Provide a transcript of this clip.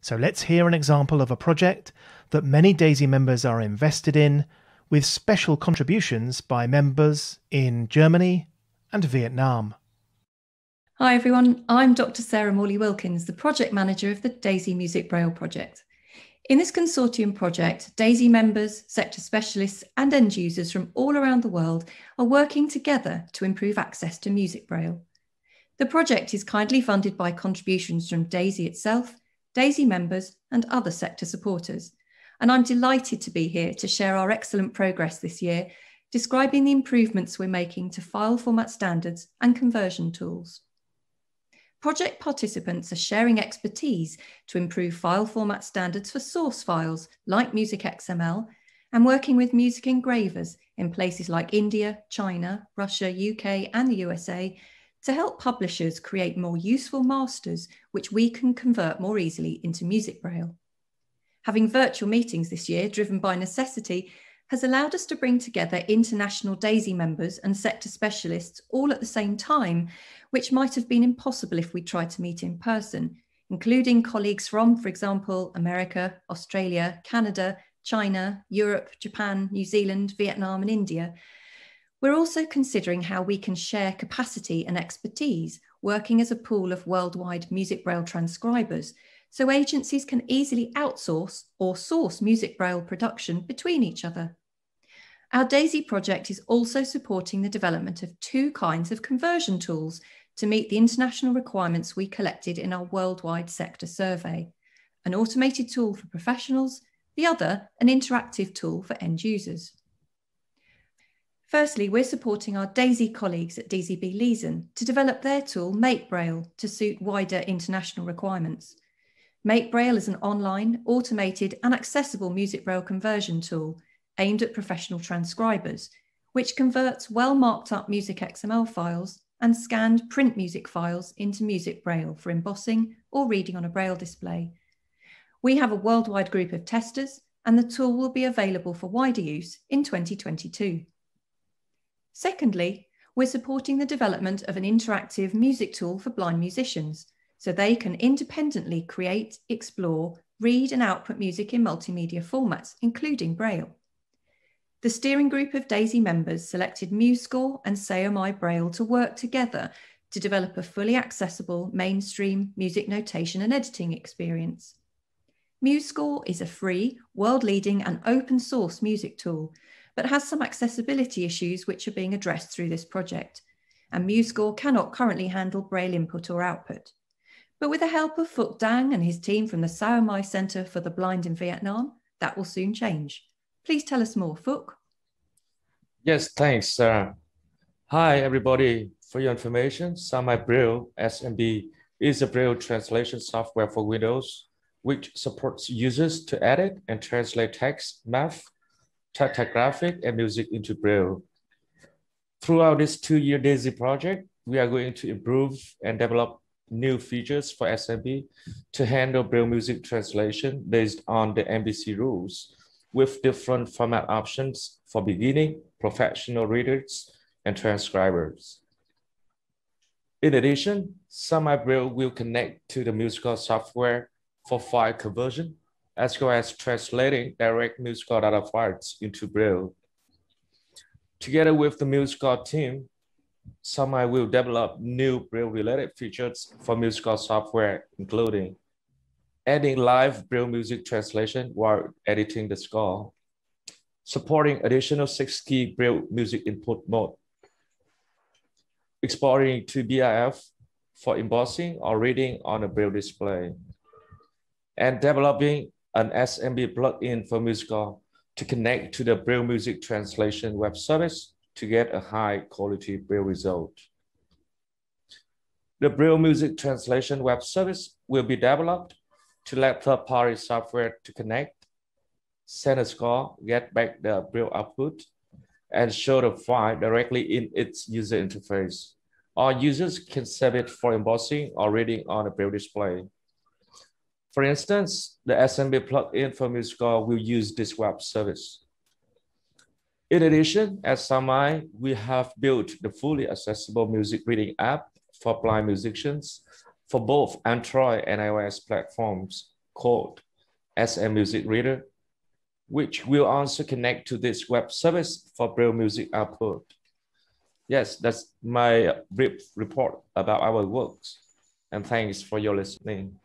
So let's hear an example of a project that many DAISY members are invested in, with special contributions by members in Germany and Vietnam. Hi everyone, I'm Dr. Sarah Morley Wilkins, the project manager of the DAISY Music Braille project. In this consortium project, DAISY members, sector specialists and end users from all around the world are working together to improve access to music braille. The project is kindly funded by contributions from DAISY itself, DAISY members and other sector supporters. And I'm delighted to be here to share our excellent progress this year, describing the improvements we're making to file format standards and conversion tools. Project participants are sharing expertise to improve file format standards for source files like music XML and working with music engravers in places like India, China, Russia, UK and the USA to help publishers create more useful masters which we can convert more easily into music braille. Having virtual meetings this year driven by necessity has allowed us to bring together international DAISY members and sector specialists all at the same time, which might have been impossible if we tried to meet in person, including colleagues from, for example, America, Australia, Canada, China, Europe, Japan, New Zealand, Vietnam and India. We're also considering how we can share capacity and expertise, working as a pool of worldwide music braille transcribers, so agencies can easily outsource or source music braille production between each other. Our DAISY project is also supporting the development of two kinds of conversion tools to meet the international requirements we collected in our worldwide sector survey, an automated tool for professionals, the other an interactive tool for end users. Firstly, we're supporting our DAISY colleagues at DZB Leeson to develop their tool Make Braille to suit wider international requirements. Make Braille is an online, automated and accessible music braille conversion tool aimed at professional transcribers, which converts well marked up music XML files and scanned print music files into music braille for embossing or reading on a braille display. We have a worldwide group of testers and the tool will be available for wider use in 2022. Secondly, we're supporting the development of an interactive music tool for blind musicians, so they can independently create, explore, read and output music in multimedia formats, including Braille. The steering group of DAISY members selected Musescore and SMB Braille to work together to develop a fully accessible mainstream music notation and editing experience. Musescore is a free, world-leading and open source music tool, but has some accessibility issues which are being addressed through this project, and Musescore cannot currently handle Braille input or output. But with the help of Phúc Dang and his team from the Sao Mai Center for the Blind in Vietnam, that will soon change. Please tell us more, Phúc. Yes, thanks, Sarah. Hi, everybody. For your information, SMB Braille SMB is a Braille translation software for Windows, which supports users to edit and translate text, math, typographic, and music into Braille. Throughout this 2-year DAISY project, we are going to improve and develop new features for SMB to handle Braille music translation based on the MBC rules, with different format options for beginning, professional readers, and transcribers. In addition, SMB Braille will connect to the musical software for file conversion, as well as translating direct musical data files into Braille. Together with the musical team, SMB will develop new Braille-related features for musical software, including adding live Braille music translation while editing the score, supporting additional 6-key Braille music input mode, exporting to BIF for embossing or reading on a Braille display, and developing an SMB plugin for musical to connect to the Braille music translation web service to get a high-quality Braille result. The Braille music translation web service will be developed to let third-party software to connect, send a score, get back the Braille output, and show the file directly in its user interface. Or users can save it for embossing or reading on a Braille display. For instance, the SMB plugin for Musescore will use this web service. In addition, at SMB, we have built the fully accessible music reading app for blind musicians for both Android and iOS platforms, called SM Music Reader, which will also connect to this web service for Braille music output. Yes, that's my brief report about our works, and thanks for your listening.